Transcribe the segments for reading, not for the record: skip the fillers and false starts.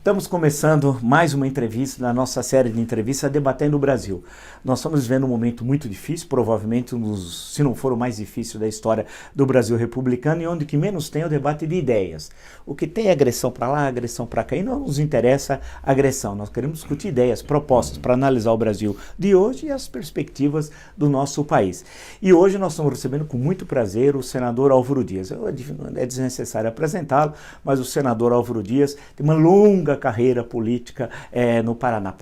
Estamos começando mais uma entrevista na nossa série de entrevistas Debatendo o Brasil. Nós estamos vivendo um momento muito difícil, provavelmente se não for o mais difícil da história do Brasil republicano, e onde que menos tem é o debate de ideias. O que tem é agressão para lá, agressão para cá, e não nos interessa a agressão. Nós queremos discutir ideias, propostas para analisar o Brasil de hoje e as perspectivas do nosso país. E hoje nós estamos recebendo com muito prazer o senador Álvaro Dias. É desnecessário apresentá-lo, mas o senador Álvaro Dias tem uma longa carreira política no Paraná.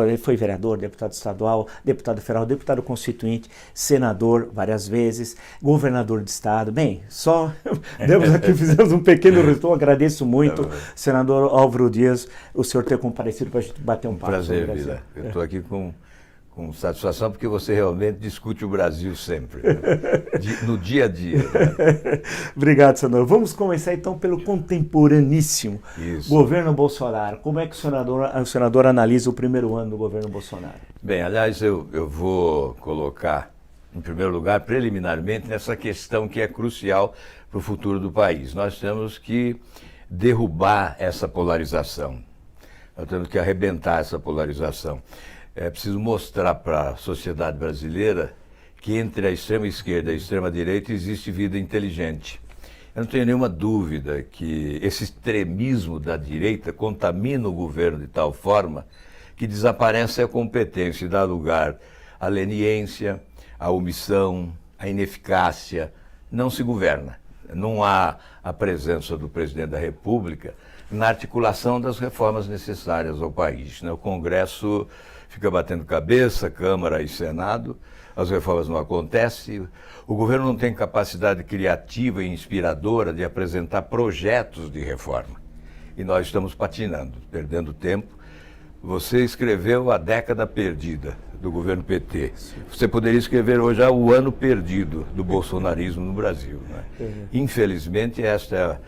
Ele foi vereador, deputado estadual, deputado federal, deputado constituinte, senador várias vezes, governador de estado. Bem, só fizemos um pequeno resumo. Agradeço muito, senador Álvaro Dias, o senhor ter comparecido para a gente bater um papo. Prazer, Vila. Eu estou aqui com satisfação, porque você realmente discute o Brasil sempre, no dia a dia. Obrigado, senador. Vamos começar então pelo contemporaníssimo governo Bolsonaro. Como é que o senador analisa o primeiro ano do governo Bolsonaro? Bem, aliás, eu vou colocar, em primeiro lugar, preliminarmente, nessa questão que é crucial para o futuro do país. Nós temos que derrubar essa polarização. Nós temos que arrebentar essa polarização. É preciso mostrar para a sociedade brasileira que entre a extrema esquerda e a extrema direita existe vida inteligente. Eu não tenho nenhuma dúvida que esse extremismo da direita contamina o governo de tal forma que desaparece a competência e dá lugar à leniência, à omissão, à ineficácia. Não se governa. Não há a presença do presidente da República na articulação das reformas necessárias ao país. O Congresso fica batendo cabeça, Câmara e Senado, as reformas não acontecem, o governo não tem capacidade criativa e inspiradora de apresentar projetos de reforma. E nós estamos patinando, perdendo tempo. Você escreveu a década perdida do governo PT. Você poderia escrever hoje o ano perdido do bolsonarismo no Brasil. Infelizmente, esta é a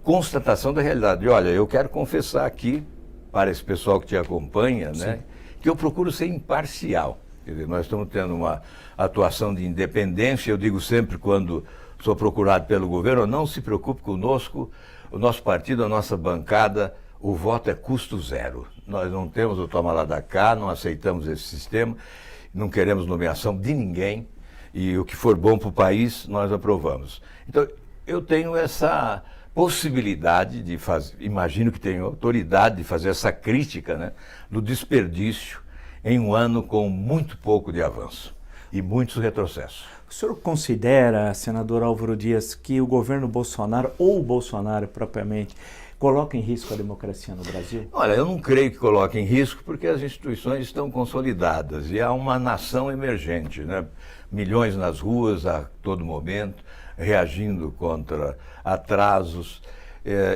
constatação da realidade. E olha, eu quero confessar aqui, para esse pessoal que te acompanha, que eu procuro ser imparcial. Quer dizer, nós estamos tendo uma atuação de independência. Eu digo sempre, quando sou procurado pelo governo, não se preocupe conosco, o nosso partido, a nossa bancada, o voto é custo zero. Nós não temos o toma lá da cá, não aceitamos esse sistema, não queremos nomeação de ninguém, e o que for bom para o país, nós aprovamos. Então, eu tenho essa possibilidade de fazer, imagino que tenho autoridade de fazer essa crítica, do desperdício em um ano com muito pouco de avanço e muitos retrocessos. O senhor considera, senador Álvaro Dias, que o governo Bolsonaro, ou o Bolsonaro propriamente, coloca em risco a democracia no Brasil? Olha, eu não creio que coloque em risco, porque as instituições estão consolidadas e há uma nação emergente, milhões nas ruas a todo momento, reagindo contra atrasos.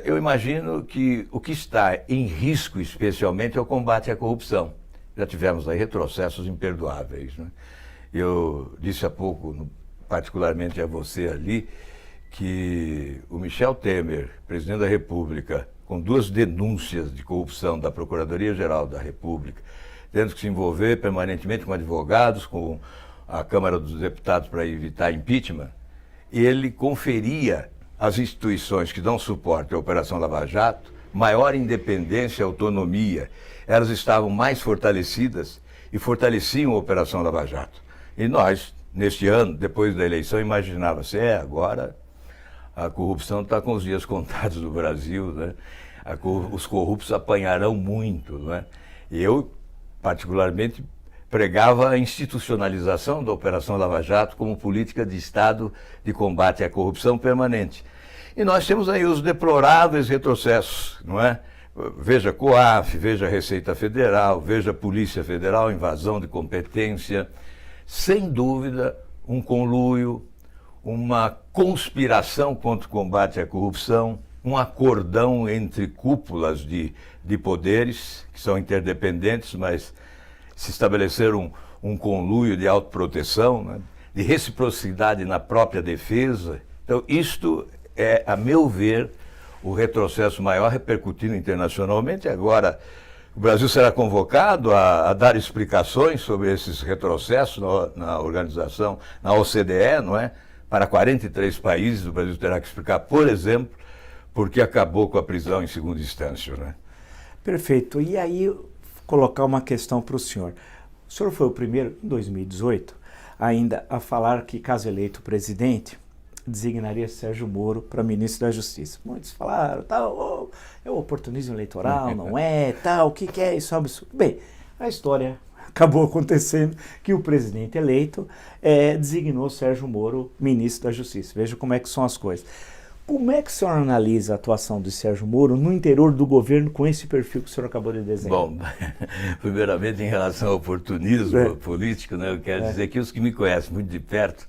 Eu imagino que o que está em risco, especialmente, é o combate à corrupção. Já tivemos aí retrocessos imperdoáveis. Eu disse há pouco, particularmente a você ali, que o Michel Temer, presidente da República, com 2 denúncias de corrupção da Procuradoria-Geral da República, tendo que se envolver permanentemente com advogados, com a Câmara dos Deputados para evitar impeachment, ele conferia às instituições que dão suporte à Operação Lava Jato maior independência e autonomia. Elas estavam mais fortalecidas e fortaleciam a Operação Lava Jato. E nós, neste ano, depois da eleição, imaginava-se, agora a corrupção está com os dias contados no Brasil, os corruptos apanharão muito. E eu, particularmente, pregava a institucionalização da Operação Lava Jato como política de Estado de combate à corrupção permanente. E nós temos aí os deploráveis retrocessos, Veja COAF, veja Receita Federal, veja Polícia Federal, invasão de competência. Sem dúvida, um conluio, uma conspiração contra o combate à corrupção, um acordão entre cúpulas de poderes, que são interdependentes, mas se estabelecer um conluio de autoproteção, de reciprocidade na própria defesa. Então, isto é, a meu ver, o retrocesso maior repercutindo internacionalmente. Agora, o Brasil será convocado a dar explicações sobre esses retrocessos na organização, na OCDE, Para 43 países, o Brasil terá que explicar, por exemplo, por que acabou com a prisão em segunda instância, Perfeito. E aí, colocar uma questão para o senhor. O senhor foi o primeiro, em 2018, ainda a falar que, caso eleito presidente, designaria Sérgio Moro para ministro da Justiça. Muitos falaram, tal, é o oportunismo eleitoral, não é, tal, o que é isso, é um absurdo. Bem, a história acabou acontecendo que o presidente eleito designou Sérgio Moro ministro da Justiça. Veja como é que são as coisas. Como é que o senhor analisa a atuação de Sérgio Moro no interior do governo com esse perfil que o senhor acabou de desenhar? Bom, primeiramente em relação ao oportunismo político, né, eu quero dizer que os que me conhecem muito de perto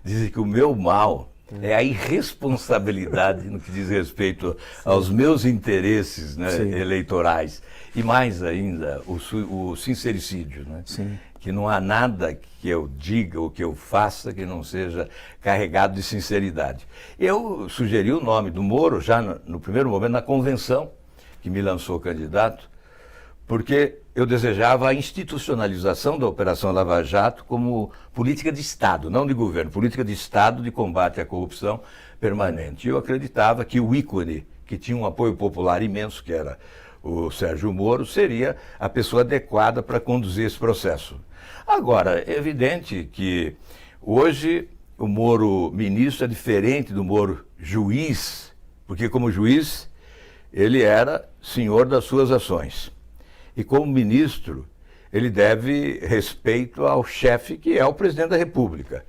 dizem que o meu mal é a irresponsabilidade no que diz respeito aos meus interesses, né, eleitorais. E mais ainda, o sincericídio, né? Que não há nada que eu diga ou que eu faça que não seja carregado de sinceridade. Eu sugeri o nome do Moro já no primeiro momento na convenção que me lançou candidato, porque eu desejava a institucionalização da Operação Lava Jato como política de Estado, não de governo, política de Estado de combate à corrupção permanente. Eu acreditava que o ícone, que tinha um apoio popular imenso, que era o Sérgio Moro, seria a pessoa adequada para conduzir esse processo. Agora, é evidente que hoje o Moro ministro é diferente do Moro juiz, porque como juiz ele era senhor das suas ações. E como ministro, ele deve respeito ao chefe, que é o presidente da República.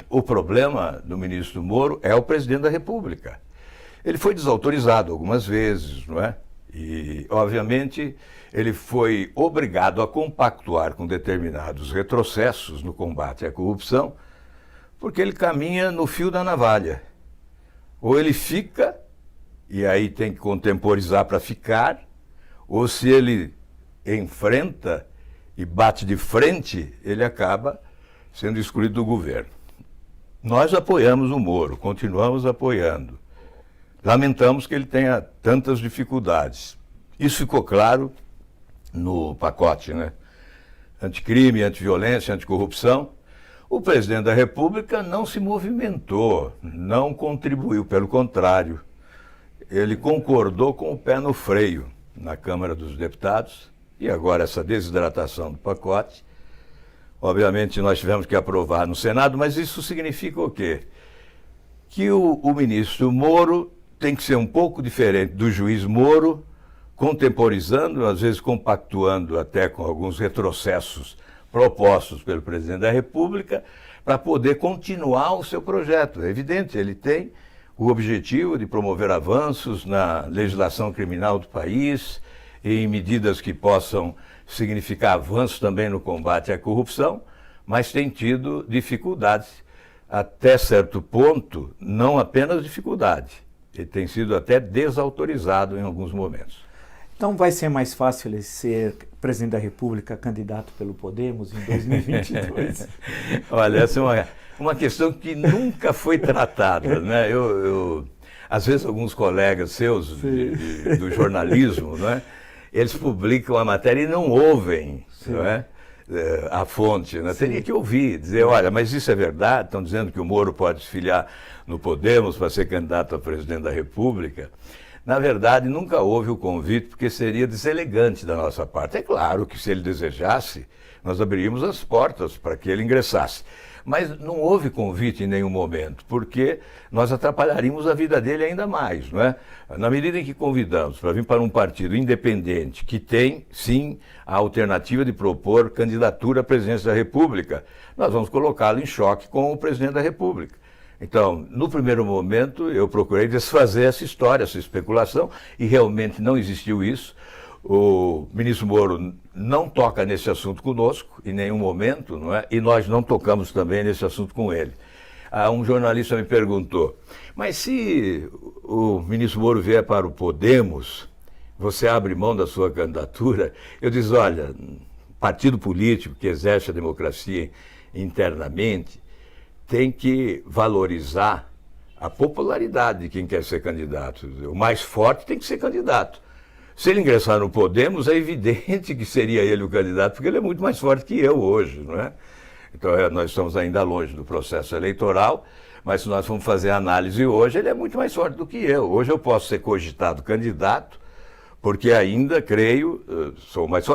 O problema do ministro Moro é o presidente da República. Ele foi desautorizado algumas vezes, não é? E, obviamente, ele foi obrigado a compactuar com determinados retrocessos no combate à corrupção, porque ele caminha no fio da navalha. Ou ele fica, e aí tem que contemporizar para ficar, ou se ele enfrenta e bate de frente, ele acaba sendo excluído do governo. Nós apoiamos o Moro, continuamos apoiando. Lamentamos que ele tenha tantas dificuldades. Isso ficou claro no pacote, né? Anticrime, antiviolência, anticorrupção. O presidente da República não se movimentou, não contribuiu, pelo contrário. Ele concordou com o pé no freio na Câmara dos Deputados. E agora essa desidratação do pacote. Obviamente nós tivemos que aprovar no Senado, mas isso significa o quê? Que o ministro Moro tem que ser um pouco diferente do juiz Moro, contemporizando, às vezes compactuando até com alguns retrocessos propostos pelo presidente da República, para poder continuar o seu projeto. É evidente, ele tem o objetivo de promover avanços na legislação criminal do país, e em medidas que possam significar avanços também no combate à corrupção, mas tem tido dificuldades, até certo ponto, não apenas dificuldade, ele tem sido até desautorizado em alguns momentos. Então vai ser mais fácil ele ser presidente da República, candidato pelo Podemos em 2022? Olha, essa é uma questão que nunca foi tratada, né? Às vezes alguns colegas seus do jornalismo, né? Eles publicam a matéria e não ouvem, não é? A fonte, né? Teria que ouvir, dizer, olha, mas isso é verdade? Estão dizendo que o Moro pode se filiar no Podemos para ser candidato a presidente da República. Na verdade, nunca houve o convite, porque seria deselegante da nossa parte. É claro que se ele desejasse, nós abriríamos as portas para que ele ingressasse. Mas não houve convite em nenhum momento, porque nós atrapalharíamos a vida dele ainda mais, não é? Na medida em que convidamos para vir para um partido independente, que tem, sim, a alternativa de propor candidatura à presidência da República, nós vamos colocá-lo em choque com o presidente da República. Então, no primeiro momento, eu procurei desfazer essa história, essa especulação, e realmente não existiu isso. O ministro Moro não toca nesse assunto conosco, em nenhum momento, não é? E nós não tocamos também nesse assunto com ele. Um jornalista me perguntou, mas se o ministro Moro vier para o Podemos, você abre mão da sua candidatura? Eu disse, olha, partido político que exerce a democracia internamente tem que valorizar a popularidade de quem quer ser candidato. O mais forte tem que ser candidato. Se ele ingressar no Podemos, é evidente que seria ele o candidato, porque ele é muito mais forte que eu hoje, não é? Então, nós estamos ainda longe do processo eleitoral, mas se nós formos fazer a análise hoje, ele é muito mais forte do que eu. Hoje eu posso ser cogitado candidato porque ainda creio,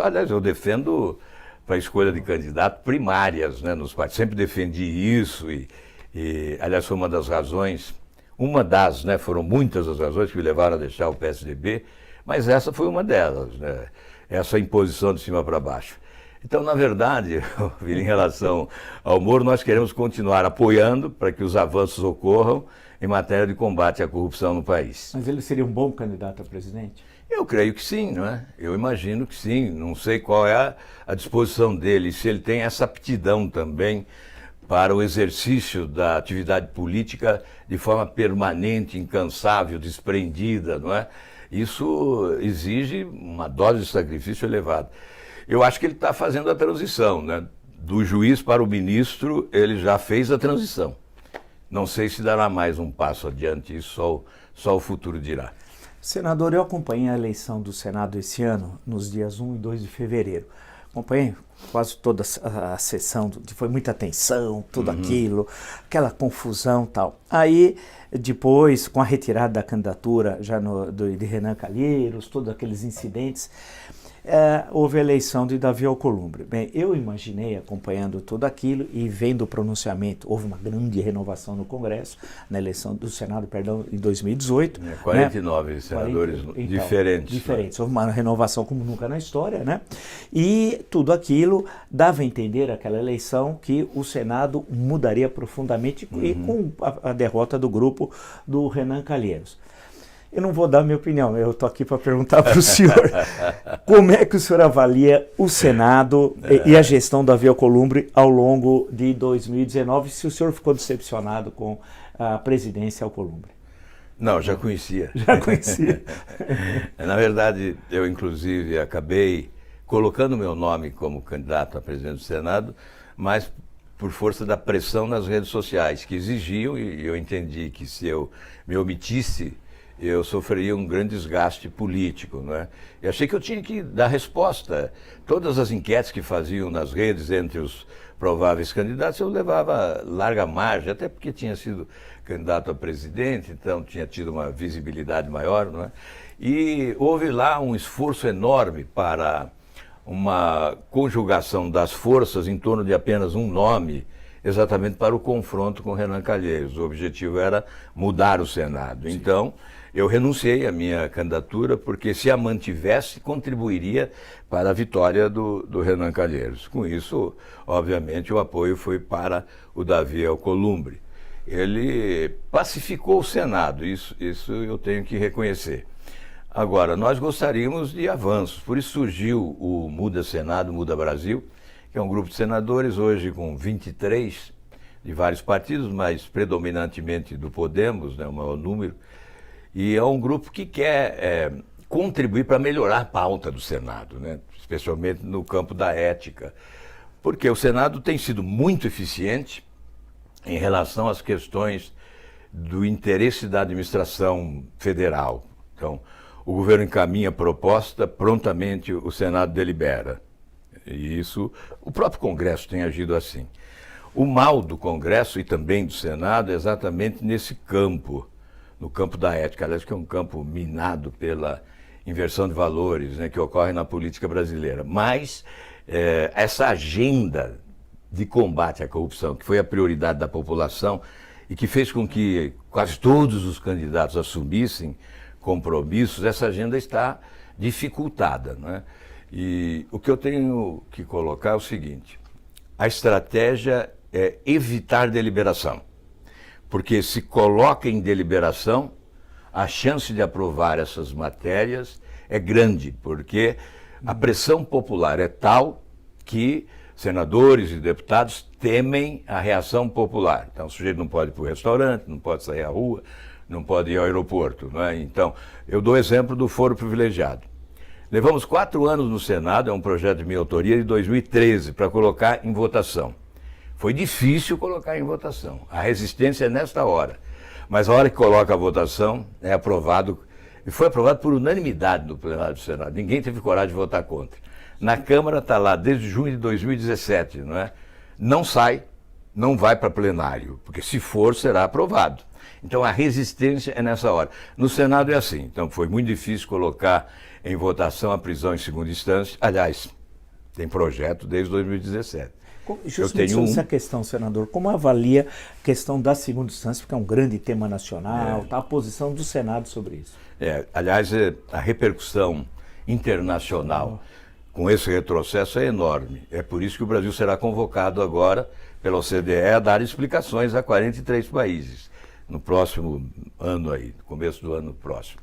aliás, eu defendo para a escolha de candidato primárias, né, nos partidos, sempre defendi isso aliás, foi uma das, né, foram muitas as razões que me levaram a deixar o PSDB, mas essa foi uma delas, né, essa imposição de cima para baixo. Então, na verdade, em relação ao Moro, nós queremos continuar apoiando para que os avanços ocorram em matéria de combate à corrupção no país. Mas ele seria um bom candidato a presidente? Eu creio que sim, não é? Eu imagino que sim. Não sei qual é a disposição dele, se ele tem essa aptidão também para o exercício da atividade política de forma permanente, incansável, desprendida, não é? Isso exige uma dose de sacrifício elevada. Eu acho que ele está fazendo a transição, né? Do juiz para o ministro, ele já fez a transição. Não sei se dará mais um passo adiante, isso só o futuro dirá. Senador, eu acompanhei a eleição do Senado esse ano, nos dias 1 e 2 de fevereiro. Acompanhei quase toda a sessão, foi muita tensão, tudo aquilo, aquela confusão e tal. Aí, depois, com a retirada da candidatura já de Renan Calheiros, todos aqueles incidentes, houve a eleição de Davi Alcolumbre. Bem, eu imaginei, acompanhando tudo aquilo e vendo o pronunciamento, houve uma grande renovação no Congresso, na eleição do Senado, perdão, em 2018. 49 senadores diferentes. Diferentes, houve uma renovação como nunca na história, né? E tudo aquilo dava a entender, aquela eleição, que o Senado mudaria profundamente e com a derrota do grupo do Renan Calheiros. Eu não vou dar minha opinião, eu estou aqui para perguntar para o senhor como é que o senhor avalia o Senado e a gestão da Davi Alcolumbre ao longo de 2019, se o senhor ficou decepcionado com a presidência Alcolumbre. Não, já conhecia. Já conhecia. Na verdade, eu inclusive acabei colocando meu nome como candidato a presidente do Senado, mas por força da pressão nas redes sociais, que exigiam, e eu entendi que se eu me omitisse, eu sofreria um grande desgaste político, não é? Eu achei que eu tinha que dar resposta. Todas as enquetes que faziam nas redes entre os prováveis candidatos, eu levava larga margem, até porque tinha sido candidato a presidente, então tinha tido uma visibilidade maior, não é? E houve lá um esforço enorme para uma conjugação das forças em torno de apenas um nome, exatamente para o confronto com Renan Calheiros. O objetivo era mudar o Senado. Sim. Então, eu renunciei à minha candidatura, porque se a mantivesse, contribuiria para a vitória do Renan Calheiros. Com isso, obviamente, o apoio foi para o Davi Alcolumbre. Ele pacificou o Senado, isso eu tenho que reconhecer. Agora, nós gostaríamos de avanços, por isso surgiu o Muda Senado, Muda Brasil, que é um grupo de senadores, hoje com 23 de vários partidos, mas predominantemente do Podemos, né, o maior número, e é um grupo que quer contribuir para melhorar a pauta do Senado, né, especialmente no campo da ética, porque o Senado tem sido muito eficiente em relação às questões do interesse da administração federal. Então, o governo encaminha a proposta, prontamente o Senado delibera. E isso, o próprio Congresso tem agido assim. O mal do Congresso e também do Senado é exatamente nesse campo, no campo da ética, aliás, que é um campo minado pela inversão de valores, né, que ocorre na política brasileira. Mas essa agenda de combate à corrupção, que foi a prioridade da população e que fez com que quase todos os candidatos assumissem compromissos, essa agenda está dificultada, né? E o que eu tenho que colocar é o seguinte: a estratégia é evitar deliberação, porque se coloca em deliberação, a chance de aprovar essas matérias é grande, porque a pressão popular é tal que senadores e deputados temem a reação popular. Então, o sujeito não pode ir para o restaurante, não pode sair à rua, não pode ir ao aeroporto, né? Então, eu dou exemplo do foro privilegiado. Levamos 4 anos no Senado, é um projeto de minha autoria, de 2013, para colocar em votação. Foi difícil colocar em votação. A resistência é nesta hora. Mas a hora que coloca a votação, é aprovado, e foi aprovado por unanimidade no plenário do Senado. Ninguém teve coragem de votar contra. Na Câmara está lá desde junho de 2017, não é? Não sai, não vai para plenário, porque se for, será aprovado. Então a resistência é nessa hora. No Senado é assim, então foi muito difícil colocar em votação a prisão em segunda instância. Aliás, tem projeto desde 2017. Justamente sobre essa questão, senador, como avalia a questão da segunda instância, porque é um grande tema nacional, a posição do Senado sobre isso? Aliás, a repercussão internacional com esse retrocesso é enorme. É por isso que o Brasil será convocado agora pela OCDE a dar explicações a 43 países no próximo ano aí, no começo do ano próximo.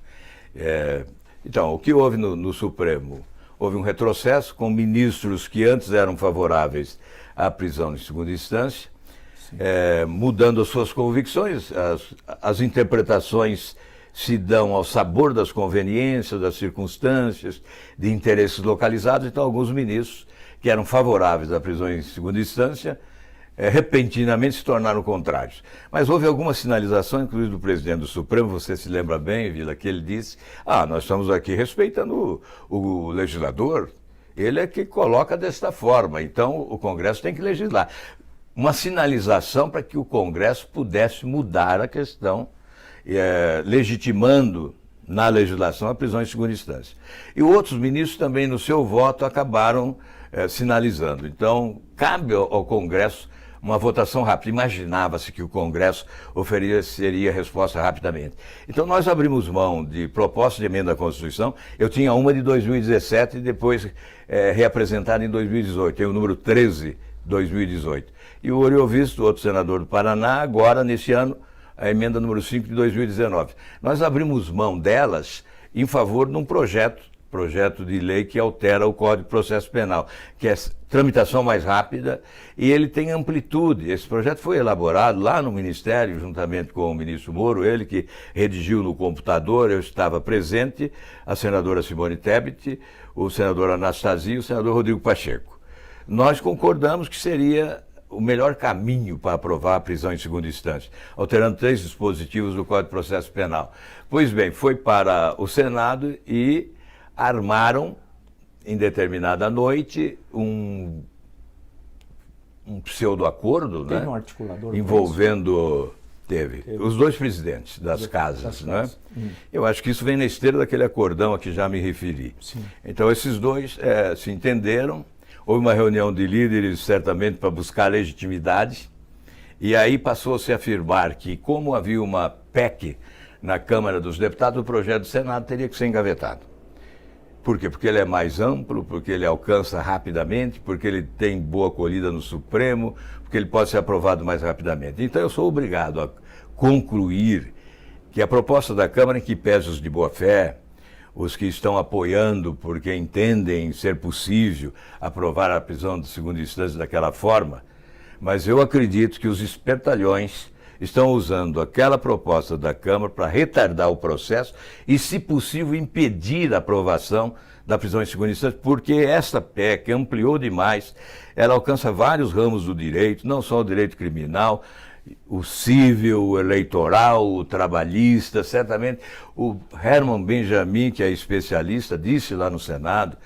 Então, o que houve no Supremo? Houve um retrocesso com ministros que antes eram favoráveis à prisão em segunda instância, mudando as suas convicções, as interpretações se dão ao sabor das conveniências, das circunstâncias, de interesses localizados. Então, alguns ministros que eram favoráveis à prisão em segunda instância, repentinamente se tornaram contrários. Mas houve alguma sinalização, inclusive do presidente do Supremo, você se lembra bem, Vila, que ele disse: nós estamos aqui respeitando o legislador, ele é que coloca desta forma, então o Congresso tem que legislar. Uma sinalização para que o Congresso pudesse mudar a questão, legitimando na legislação a prisão em segunda instância. E outros ministros também, no seu voto, acabaram sinalizando. Então, cabe ao Congresso uma votação rápida. Imaginava-se que o Congresso ofereceria resposta rapidamente. Então, nós abrimos mão de proposta de emenda à Constituição. Eu tinha uma de 2017 e depois reapresentada em 2018. Tem o número 13, 2018. E o Oriovisto, outro senador do Paraná, agora, nesse ano, a emenda número 5 de 2019. Nós abrimos mão delas em favor de um projeto de lei que altera o Código de Processo Penal, que é tramitação mais rápida e ele tem amplitude. Esse projeto foi elaborado lá no Ministério, juntamente com o ministro Moro, ele que redigiu no computador, eu estava presente, a senadora Simone Tebet, o senador Anastasia e o senador Rodrigo Pacheco. Nós concordamos que seria o melhor caminho para aprovar a prisão em segunda instância, alterando 3 dispositivos do Código de Processo Penal. Pois bem, foi para o Senado e armaram, em determinada noite, um pseudo-acordo, Teve um articulador envolvendo... Teve os dois presidentes das casas, né? Eu acho que isso vem na esteira daquele acordão a que já me referi. Sim. Então, esses dois se entenderam, houve uma reunião de líderes, certamente, para buscar legitimidade, e aí passou-se a afirmar que, como havia uma PEC na Câmara dos Deputados, o projeto do Senado teria que ser engavetado. Por quê? Porque ele é mais amplo, porque ele alcança rapidamente, porque ele tem boa acolhida no Supremo, porque ele pode ser aprovado mais rapidamente. Então eu sou obrigado a concluir que a proposta da Câmara, em que pese os de boa fé, os que estão apoiando porque entendem ser possível aprovar a prisão de segunda instância daquela forma, mas eu acredito que os espertalhões estão usando aquela proposta da Câmara para retardar o processo e, se possível, impedir a aprovação da prisão em segunda instância, porque essa PEC ampliou demais, ela alcança vários ramos do direito, não só o direito criminal, o civil, o eleitoral, o trabalhista. Certamente o Herman Benjamin, que é especialista, disse lá no Senado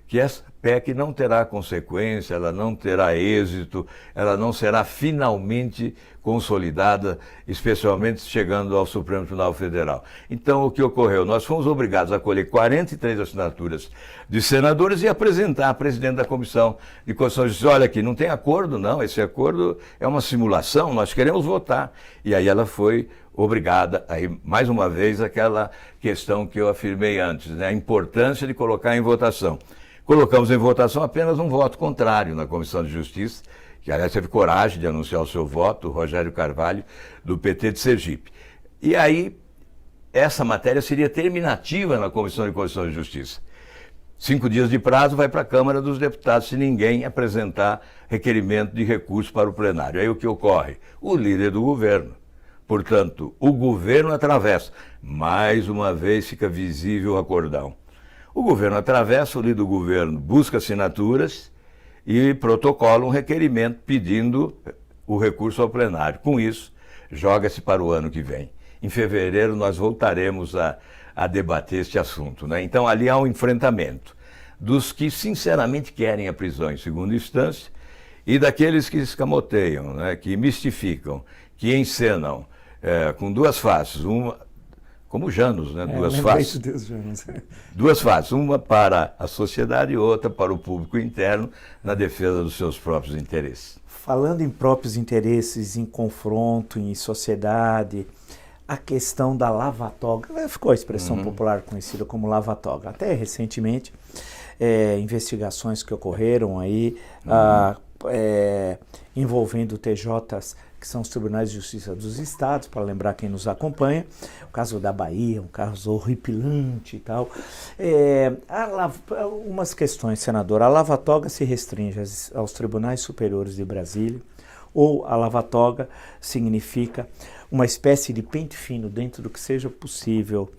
que essa PEC não terá consequência, ela não terá êxito, ela não será finalmente consolidada, especialmente chegando ao Supremo Tribunal Federal. Então, o que ocorreu? Nós fomos obrigados a colher 43 assinaturas de senadores e apresentar à presidente da Comissão de Constituição e Justiça: olha aqui, não tem acordo não, esse acordo é uma simulação, nós queremos votar. E aí ela foi obrigada, aí mais uma vez aquela questão que eu afirmei antes, né? A importância de colocar em votação. Colocamos em votação apenas um voto contrário na Comissão de Justiça, que aliás teve coragem de anunciar o seu voto, o Rogério Carvalho, do PT de Sergipe. E aí, essa matéria seria terminativa na Comissão de Constituição e Justiça. 5 dias de prazo vai para a Câmara dos Deputados, se ninguém apresentar requerimento de recurso para o plenário. Aí o que ocorre? O líder do governo. Portanto, o governo atravessa. Mais uma vez fica visível o acordão. O governo atravessa, o líder do governo busca assinaturas e protocola um requerimento pedindo o recurso ao plenário. Com isso, joga-se para o ano que vem. Em fevereiro nós voltaremos a debater este assunto, né? Então ali há um enfrentamento dos que sinceramente querem a prisão em segunda instância e daqueles que escamoteiam, né? Que mistificam, que encenam com duas faces. como Janus, né? Duas lembrei faces. de Deus, Janus. Duas faces, uma para a sociedade e outra para o público interno, na defesa dos seus próprios interesses. Falando em próprios interesses, em confronto, em sociedade, a questão da lava-toga, ficou a expressão popular conhecida como lava-toga. Até recentemente, investigações que ocorreram aí, envolvendo TJs, que são os Tribunais de Justiça dos Estados, para lembrar quem nos acompanha, o caso da Bahia, um caso horripilante e tal. Umas questões, senador. A lava-toga se restringe aos Tribunais Superiores de Brasília, ou a lava-toga significa uma espécie de pente fino dentro do que seja possível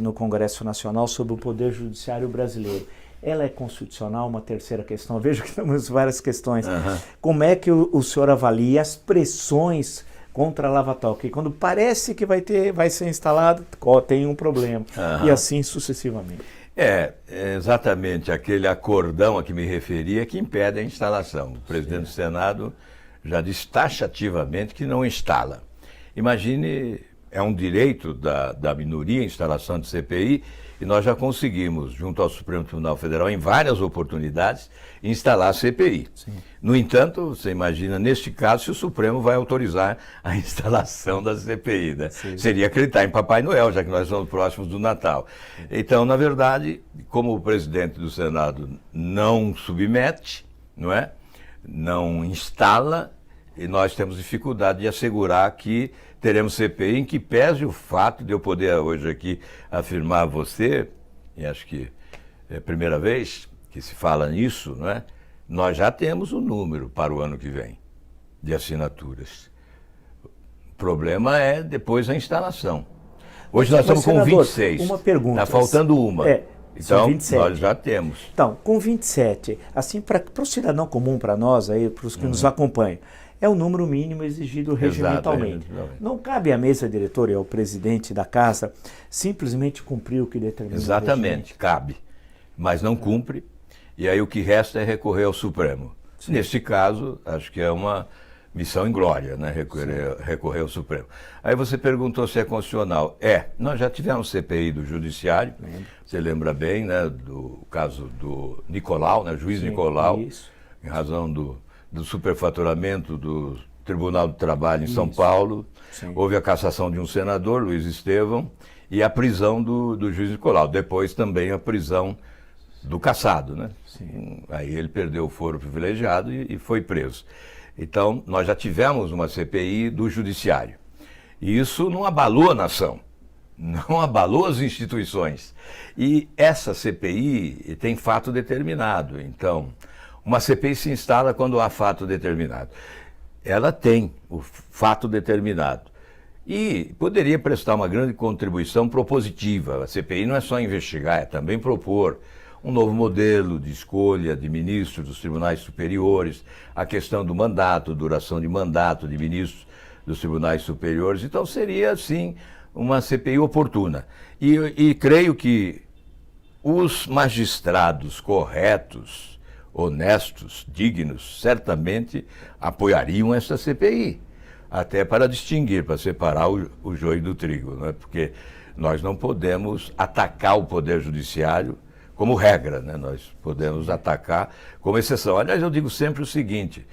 no Congresso Nacional sobre o Poder Judiciário brasileiro. Ela é constitucional? Uma terceira questão. Eu vejo que temos várias questões. Como é que o senhor avalia as pressões contra a lava-toga? Que quando parece que vai ser instalado, tem um problema. E assim sucessivamente. É exatamente aquele acordão a que me referia que impede a instalação. O presidente do Senado já disse taxativamente que não instala. Imagine, é um direito da minoria a instalação de CPI, e nós já conseguimos, junto ao Supremo Tribunal Federal, em várias oportunidades, instalar a CPI. Sim. No entanto, você imagina, neste caso, se o Supremo vai autorizar a instalação da CPI, né? Seria acreditar em Papai Noel, já que nós somos próximos do Natal. Então, na verdade, como o presidente do Senado não submete, não é? Não instala, e nós temos dificuldade de assegurar que teremos CPI, em que pese o fato de eu poder hoje aqui afirmar a você, e acho que é a primeira vez que se fala nisso, não é? Nós já temos o número para o ano que vem de assinaturas. O problema é depois a instalação. Hoje nós estamos com 26. Uma pergunta. Está faltando uma. Então, 27. Nós já temos. Então, com 27, assim, para o cidadão comum, para nós, para os que nos acompanham, é o número mínimo exigido regimentalmente. Não cabe à mesa diretora e ao presidente da casa simplesmente cumprir o que determina. Exatamente, cabe. Mas não cumpre, e aí o que resta é recorrer ao Supremo. Sim. Neste caso, acho que é uma missão inglória, né? Recorrer ao Supremo. Aí você perguntou se é constitucional. Nós já tivemos CPI do Judiciário, você lembra bem, né, do caso do Nicolau, né, juiz Nicolau, em razão do superfaturamento do Tribunal do Trabalho em São Paulo. Houve a cassação de um senador, Luiz Estevão, e a prisão do juiz Nicolau. Depois também a prisão do cassado, né? Aí ele perdeu o foro privilegiado e foi preso. Então, nós já tivemos uma CPI do Judiciário. E isso não abalou a nação, não abalou as instituições. E essa CPI tem fato determinado. Então, uma CPI se instala quando há fato determinado. Ela tem o fato determinado. E poderia prestar uma grande contribuição propositiva. A CPI não é só investigar, é também propor um novo modelo de escolha de ministros dos tribunais superiores, a questão do mandato, duração de mandato de ministros dos tribunais superiores. Então seria, sim, uma CPI oportuna. E creio que os magistrados corretos, honestos, dignos, certamente apoiariam essa CPI, até para distinguir, para separar o joio do trigo, né? Porque nós não podemos atacar o Poder Judiciário como regra, né? Nós podemos atacar como exceção. Aliás, eu digo sempre o seguinte,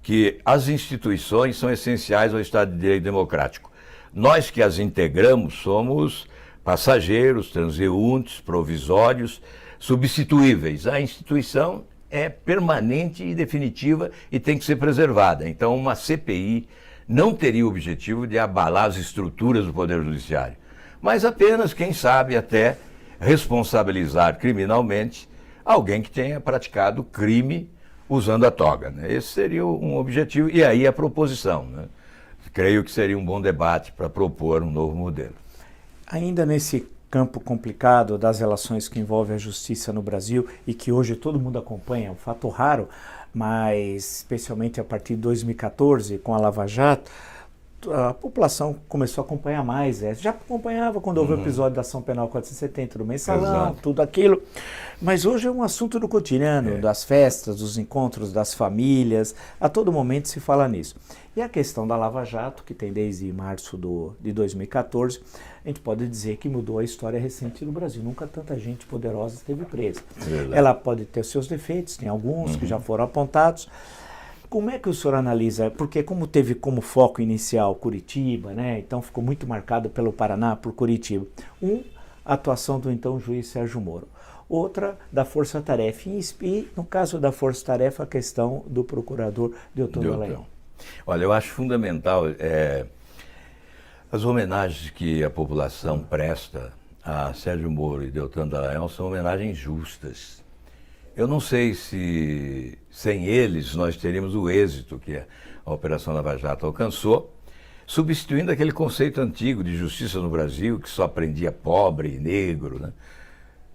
que as instituições são essenciais ao Estado de Direito democrático. Nós que as integramos somos passageiros, transeuntes, provisórios, substituíveis. A instituição é permanente e definitiva e tem que ser preservada. Então, uma CPI não teria o objetivo de abalar as estruturas do Poder Judiciário, mas apenas, quem sabe, até responsabilizar criminalmente alguém que tenha praticado crime usando a toga, né? Esse seria um objetivo, e aí a proposição, né? Creio que seria um bom debate para propor um novo modelo. Ainda nesse campo complicado das relações que envolvem a justiça no Brasil e que hoje todo mundo acompanha, é um fato raro, mas especialmente a partir de 2014, com a Lava Jato, a população começou a acompanhar mais. Já acompanhava quando houve o episódio da Ação Penal 470, do Mensalão, Exato. tudo aquilo. Mas hoje é um assunto do cotidiano, das festas, dos encontros das famílias. A todo momento se fala nisso. E a questão da Lava Jato, que tem desde março de 2014, a gente pode dizer que mudou a história recente do Brasil. Nunca tanta gente poderosa esteve presa. Verdade. Ela pode ter seus defeitos, tem alguns que já foram apontados. Como é que o senhor analisa? Porque como teve como foco inicial Curitiba, né? Então ficou muito marcado pelo Paraná, por Curitiba. A atuação do então juiz Sérgio Moro. Outra, da Força Tarefa. E no caso da Força Tarefa, a questão do procurador Deltan Dallagnol. Olha, eu acho fundamental as homenagens que a população presta a Sérgio Moro e Deltan Dallagnol são homenagens justas. Eu não sei se sem eles nós teríamos o êxito que a Operação Lava Jato alcançou, substituindo aquele conceito antigo de justiça no Brasil, que só prendia pobre e negro, né?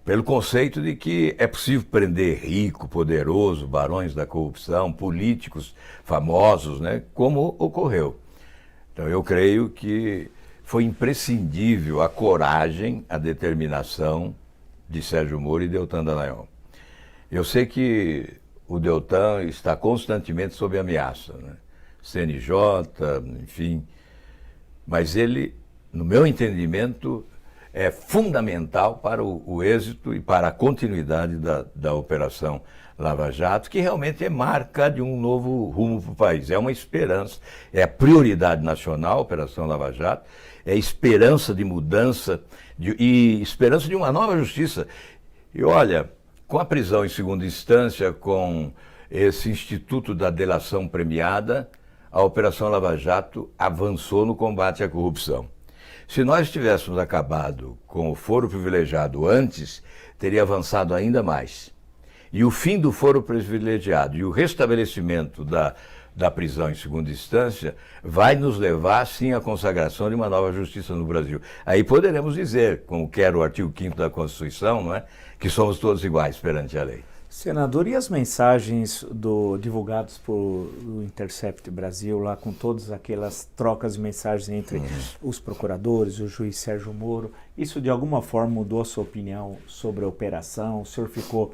Pelo conceito de que é possível prender rico, poderoso, barões da corrupção, políticos famosos, né? Como ocorreu. Então eu creio que foi imprescindível a coragem, a determinação de Sérgio Moro e Deltan Dallagnol. Eu sei que o Deltan está constantemente sob ameaça, né? CNJ, enfim, mas ele, no meu entendimento, é fundamental para o êxito e para a continuidade da Operação Lava Jato, que realmente é marca de um novo rumo para o país. É uma esperança, é a prioridade nacional, a Operação Lava Jato, é esperança de mudança e esperança de uma nova justiça. E olha, com a prisão em segunda instância, com esse Instituto da Delação Premiada, a Operação Lava Jato avançou no combate à corrupção. Se nós tivéssemos acabado com o foro privilegiado antes, teria avançado ainda mais. E o fim do foro privilegiado e o restabelecimento da prisão em segunda instância vai nos levar, sim, à consagração de uma nova justiça no Brasil. Aí poderemos dizer, como quer o artigo 5º da Constituição, não é? Que somos todos iguais perante a lei. Senador, e as mensagens divulgadas por Intercept Brasil, lá com todas aquelas trocas de mensagens entre os procuradores, o juiz Sérgio Moro, isso de alguma forma mudou a sua opinião sobre a operação? O senhor ficou...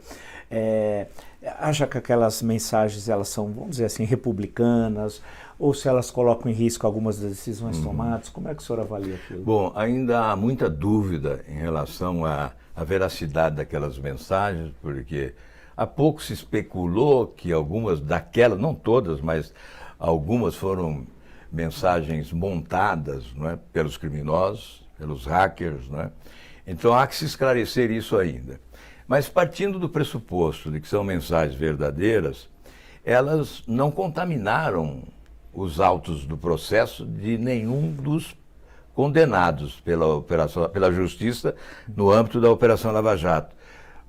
acha que aquelas mensagens, elas são, vamos dizer assim, republicanas, ou se elas colocam em risco algumas das decisões tomadas? Como é que o senhor avalia aquilo? Bom, ainda há muita dúvida em relação à veracidade daquelas mensagens, porque há pouco se especulou que algumas daquelas, não todas, mas algumas foram mensagens montadas, não é, pelos criminosos, pelos hackers, não é? Então há que se esclarecer isso ainda. Mas partindo do pressuposto de que são mensagens verdadeiras, elas não contaminaram os autos do processo de nenhum dos condenados pela Justiça no âmbito da Operação Lava Jato.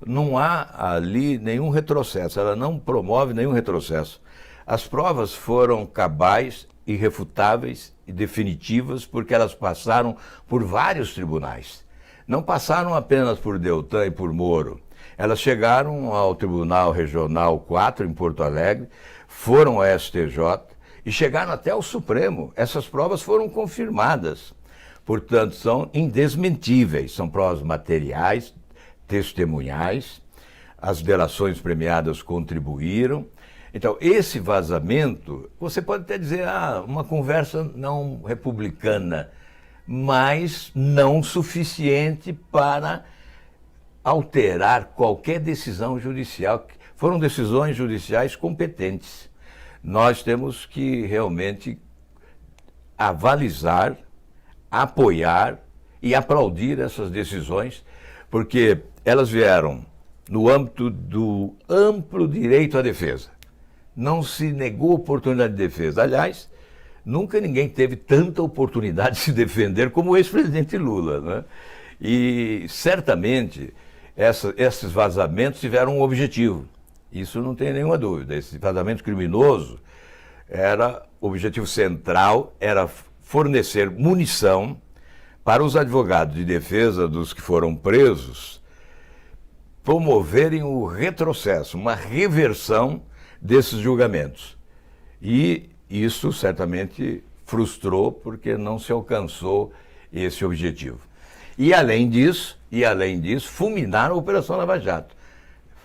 Não há ali nenhum retrocesso, ela não promove nenhum retrocesso. As provas foram cabais, irrefutáveis e definitivas porque elas passaram por vários tribunais. Não passaram apenas por Deltan e por Moro. Elas chegaram ao Tribunal Regional 4 em Porto Alegre, foram ao STJ e chegaram até ao Supremo. Essas provas foram confirmadas. Portanto, são indesmentíveis, são provas materiais, testemunhais, as delações premiadas contribuíram. Então, esse vazamento, você pode até dizer, uma conversa não republicana, mas não suficiente para alterar qualquer decisão judicial. Foram decisões judiciais competentes. Nós temos que realmente avalizar, apoiar e aplaudir essas decisões, porque elas vieram no âmbito do amplo direito à defesa. Não se negou oportunidade de defesa. Aliás, nunca ninguém teve tanta oportunidade de se defender como o ex-presidente Lula, né? E certamente esses vazamentos tiveram um objetivo. Isso não tem nenhuma dúvida. Esse vazamento criminoso o objetivo central era fornecer munição para os advogados de defesa dos que foram presos promoverem o retrocesso, uma reversão desses julgamentos. E isso certamente frustrou porque não se alcançou esse objetivo. E além disso, fulminaram a Operação Lava Jato,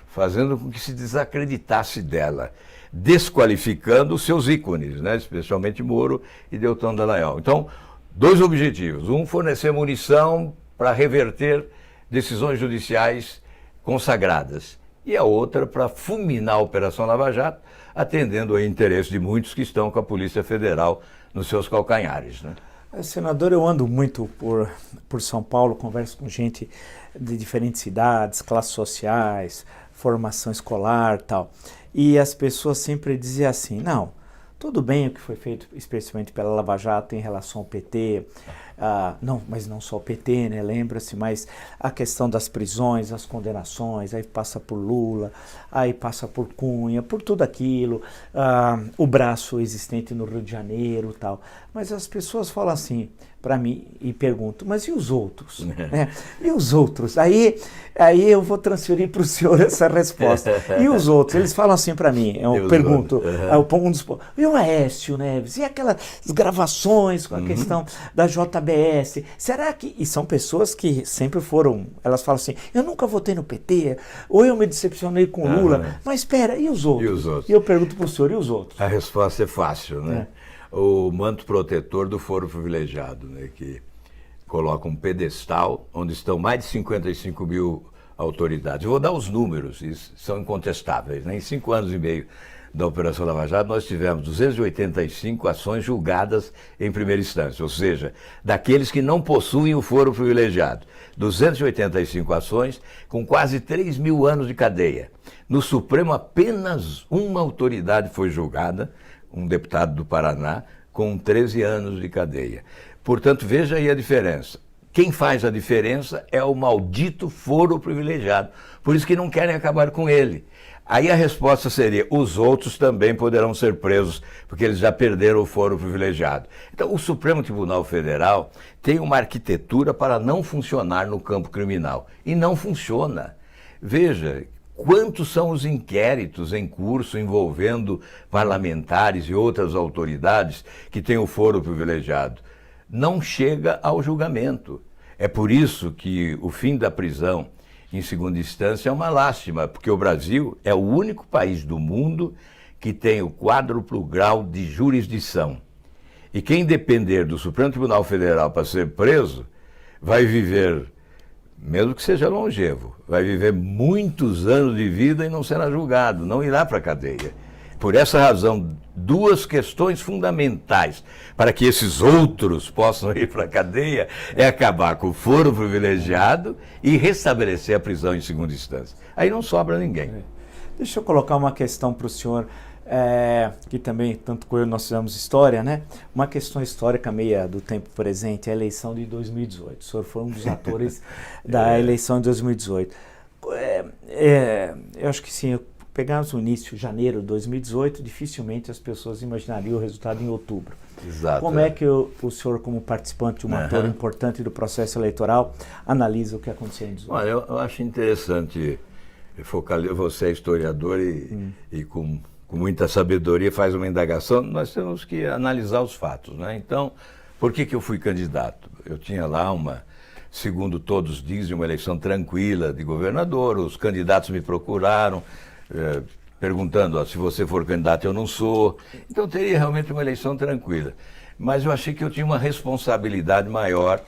fazendo com que se desacreditasse dela, desqualificando os seus ícones, né? Especialmente Moro e Deltan Dallagnol. Então, dois objetivos. Um, fornecer munição para reverter decisões judiciais consagradas. E a outra, para fulminar a Operação Lava Jato, atendendo ao interesse de muitos que estão com a Polícia Federal nos seus calcanhares, né? Senador, eu ando muito por São Paulo, converso com gente de diferentes cidades, classes sociais, formação escolar e tal. E as pessoas sempre diziam assim, não, tudo bem o que foi feito especialmente pela Lava Jato em relação ao PT, não, mas não só o PT, né, lembra-se, mas a questão das prisões, as condenações, aí passa por Lula, aí passa por Cunha, por tudo aquilo, o braço existente no Rio de Janeiro e tal. Mas as pessoas falam assim para mim e perguntam, mas e os outros? Né? E os outros? Aí eu vou transferir para o senhor essa resposta. E os outros? Eles falam assim para mim, eu pergunto, e o Aécio Neves? E aquelas gravações com a questão da JBS? Será que... E são pessoas que sempre foram, elas falam assim, eu nunca votei no PT, ou eu me decepcionei com o Lula, mas espera, e os outros? E os outros? E eu pergunto para o senhor, e os outros? A resposta é fácil, né? O manto protetor do foro privilegiado, né, que coloca um pedestal onde estão mais de 55 mil autoridades. Eu vou dar os números, isso são incontestáveis, né? Em 5 anos e meio da Operação Lava Jato, nós tivemos 285 ações julgadas em primeira instância, ou seja, daqueles que não possuem o foro privilegiado. 285 ações com quase 3 mil anos de cadeia. No Supremo, apenas uma autoridade foi julgada, um deputado do Paraná, com 13 anos de cadeia. Portanto, veja aí a diferença. Quem faz a diferença é o maldito foro privilegiado. Por isso que não querem acabar com ele. Aí a resposta seria, os outros também poderão ser presos, porque eles já perderam o foro privilegiado. Então, o Supremo Tribunal Federal tem uma arquitetura para não funcionar no campo criminal. E não funciona. Veja, quantos são os inquéritos em curso envolvendo parlamentares e outras autoridades que têm o foro privilegiado? Não chega ao julgamento. É por isso que o fim da prisão em segunda instância é uma lástima, porque o Brasil é o único país do mundo que tem o quádruplo grau de jurisdição. E quem depender do Supremo Tribunal Federal para ser preso, vai viver, mesmo que seja longevo, vai viver muitos anos de vida e não será julgado, não irá para a cadeia. Por essa razão, duas questões fundamentais para que esses outros possam ir para a cadeia é acabar com o foro privilegiado e restabelecer a prisão em segunda instância. Aí não sobra ninguém. Deixa eu colocar uma questão para o senhor, que também, tanto com eu, nós fizemos história, né? Uma questão histórica meia do tempo presente, a eleição de 2018. O senhor foi um dos atores da eleição de 2018. Eu acho que sim, pegarmos o início, janeiro de 2018, dificilmente as pessoas imaginariam o resultado em outubro. Exato. Como é que o senhor, como participante, um ator importante do processo eleitoral, analisa o que aconteceu em 2018? Olha, eu acho interessante, você é historiador e com muita sabedoria faz uma indagação, nós temos que analisar os fatos, né? Então, por que eu fui candidato? Eu tinha lá segundo todos dizem, uma eleição tranquila de governador, os candidatos me procuraram, perguntando, se você for candidato eu não sou, então teria realmente uma eleição tranquila. Mas eu achei que eu tinha uma responsabilidade maior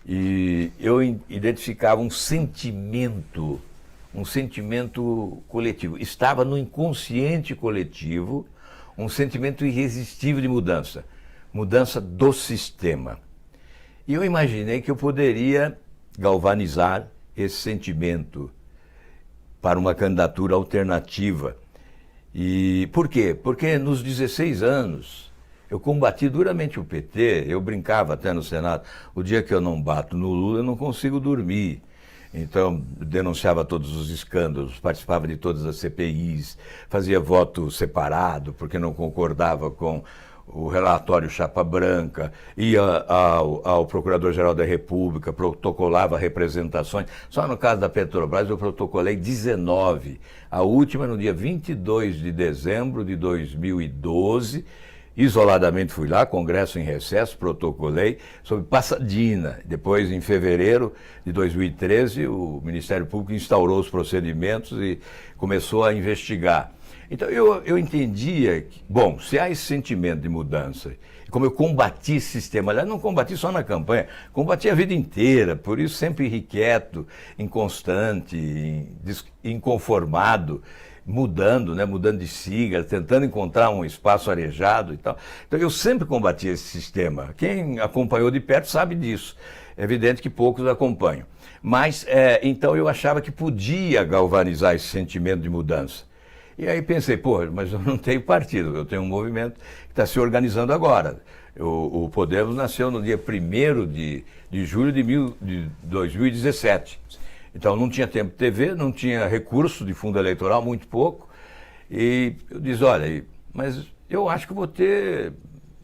e eu identificava um sentimento coletivo. Estava no inconsciente coletivo um sentimento irresistível de mudança do sistema. E eu imaginei que eu poderia galvanizar esse sentimento para uma candidatura alternativa. E por quê? Porque nos 16 anos eu combati duramente o PT, eu brincava até no Senado, o dia que eu não bato no Lula eu não consigo dormir. Então, denunciava todos os escândalos, participava de todas as CPIs, fazia voto separado porque não concordava com o relatório Chapa Branca, ia ao Procurador-Geral da República, protocolava representações. Só no caso da Petrobras eu protocolei 19. A última no dia 22 de dezembro de 2012, isoladamente fui lá, congresso em recesso, protocolei sobre Pasadena. Depois, em fevereiro de 2013, o Ministério Público instaurou os procedimentos e começou a investigar. Então, eu entendia que, bom, se há esse sentimento de mudança, como eu combati esse sistema, aliás, não combati só na campanha, combati a vida inteira, por isso sempre irrequieto, inconstante, inconformado, mudando, né, mudando de sigla, tentando encontrar um espaço arejado e tal. Então eu sempre combati esse sistema. Quem acompanhou de perto sabe disso. É evidente que poucos acompanham. Mas, então eu achava que podia galvanizar esse sentimento de mudança. E aí pensei, pô, mas eu não tenho partido, eu tenho um movimento que está se organizando agora. O Podemos nasceu no dia 1º de julho de 2017. Então não tinha tempo de TV, não tinha recurso de fundo eleitoral, muito pouco. E eu disse, olha, mas eu acho que vou ter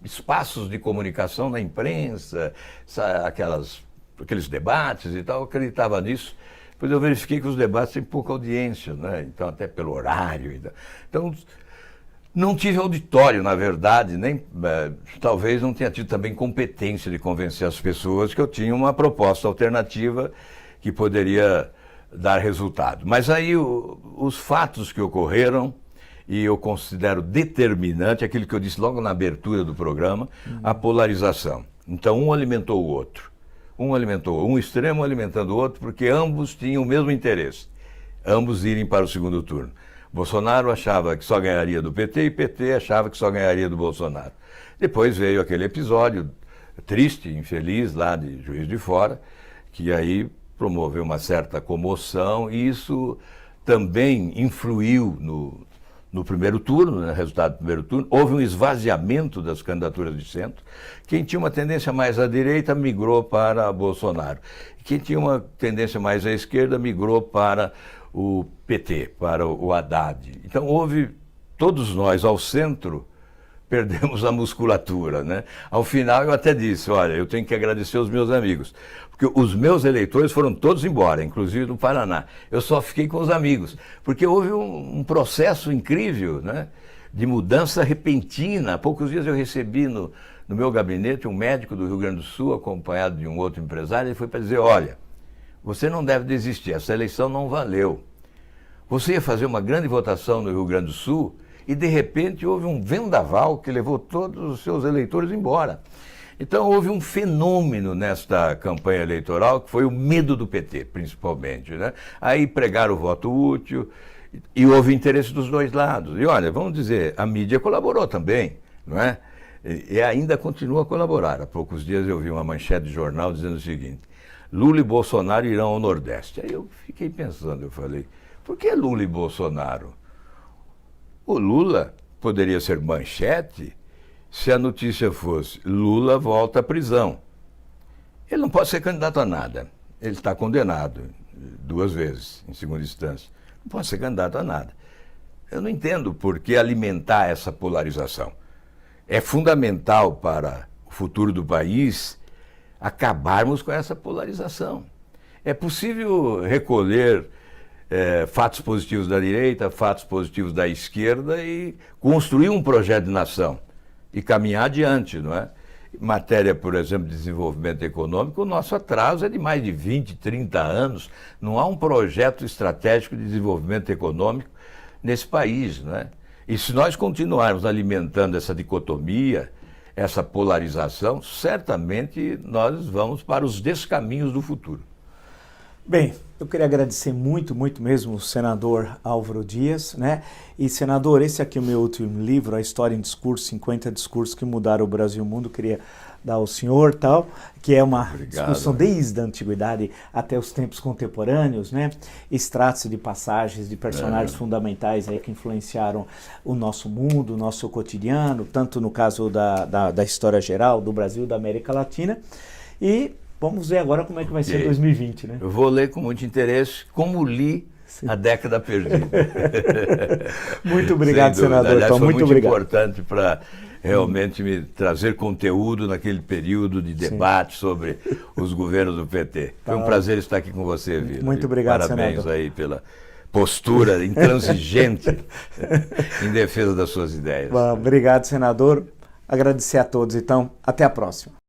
espaços de comunicação na imprensa, aqueles debates e tal, eu acreditava nisso. Depois eu verifiquei que os debates têm pouca audiência, né? Então até pelo horário. Então não tive auditório, na verdade, nem talvez não tenha tido também competência de convencer as pessoas que eu tinha uma proposta alternativa que poderia dar resultado. Mas aí os fatos que ocorreram, e eu considero determinante, aquilo que eu disse logo na abertura do programa, a polarização. Então um alimentou o outro. Um extremo alimentando o outro, porque ambos tinham o mesmo interesse, ambos irem para o segundo turno. Bolsonaro achava que só ganharia do PT e PT achava que só ganharia do Bolsonaro. Depois veio aquele episódio triste, infeliz, lá de Juiz de Fora, que aí promoveu uma certa comoção e isso também influiu no primeiro turno, no resultado do primeiro turno. Houve um esvaziamento das candidaturas de centro. Quem tinha uma tendência mais à direita migrou para Bolsonaro. Quem tinha uma tendência mais à esquerda migrou para o PT, para o Haddad. Então todos nós ao centro perdemos a musculatura, né? Ao final eu até disse, olha, eu tenho que agradecer aos meus amigos, porque os meus eleitores foram todos embora, inclusive do Paraná. Eu só fiquei com os amigos, porque houve um processo incrível, né, de mudança repentina. Há poucos dias eu recebi no meu gabinete um médico do Rio Grande do Sul, acompanhado de um outro empresário, ele foi para dizer, olha, você não deve desistir, essa eleição não valeu. Você ia fazer uma grande votação no Rio Grande do Sul e, de repente, houve um vendaval que levou todos os seus eleitores embora. Então, houve um fenômeno nesta campanha eleitoral, que foi o medo do PT, principalmente, né? Aí pregaram o voto útil e houve interesse dos dois lados. E, olha, vamos dizer, a mídia colaborou também, não é? E ainda continua a colaborar. Há poucos dias eu vi uma manchete de jornal dizendo o seguinte, Lula e Bolsonaro irão ao Nordeste. Aí eu fiquei pensando, eu falei, por que Lula e Bolsonaro? O Lula poderia ser manchete se a notícia fosse Lula volta à prisão. Ele não pode ser candidato a nada. Ele está condenado 2 vezes, em segunda instância. Não pode ser candidato a nada. Eu não entendo por que alimentar essa polarização. É fundamental para o futuro do país acabarmos com essa polarização. É possível recolher fatos positivos da direita, fatos positivos da esquerda e construir um projeto de nação e caminhar adiante, não é? Em matéria, por exemplo, de desenvolvimento econômico, o nosso atraso é de mais de 20, 30 anos. Não há um projeto estratégico de desenvolvimento econômico nesse país, não é? E se nós continuarmos alimentando essa dicotomia, essa polarização, certamente nós vamos para os descaminhos do futuro. Bem, eu queria agradecer muito, muito mesmo o senador Álvaro Dias, né? E, senador, esse aqui é o meu último livro, A História em Discurso, 50 Discursos que Mudaram o Brasil e o Mundo. Eu queria dar ao senhor, tal, que é uma discussão desde a antiguidade até os tempos contemporâneos, né? Extratos de passagens de personagens fundamentais aí que influenciaram o nosso mundo, o nosso cotidiano, tanto no caso da história geral do Brasil, da América Latina. E vamos ver agora como é que vai ser 2020, né? Eu vou ler com muito interesse, como li A Década Perdida. Muito obrigado, senador. Aliás, foi muito obrigado. Importante para realmente me trazer conteúdo naquele período de debate sobre os governos do PT. Foi um prazer estar aqui com você, Vila. Muito obrigado, Parabéns senador. Aí pela postura intransigente em defesa das suas ideias. Bom, obrigado, senador. Agradecer a todos, então, até a próxima.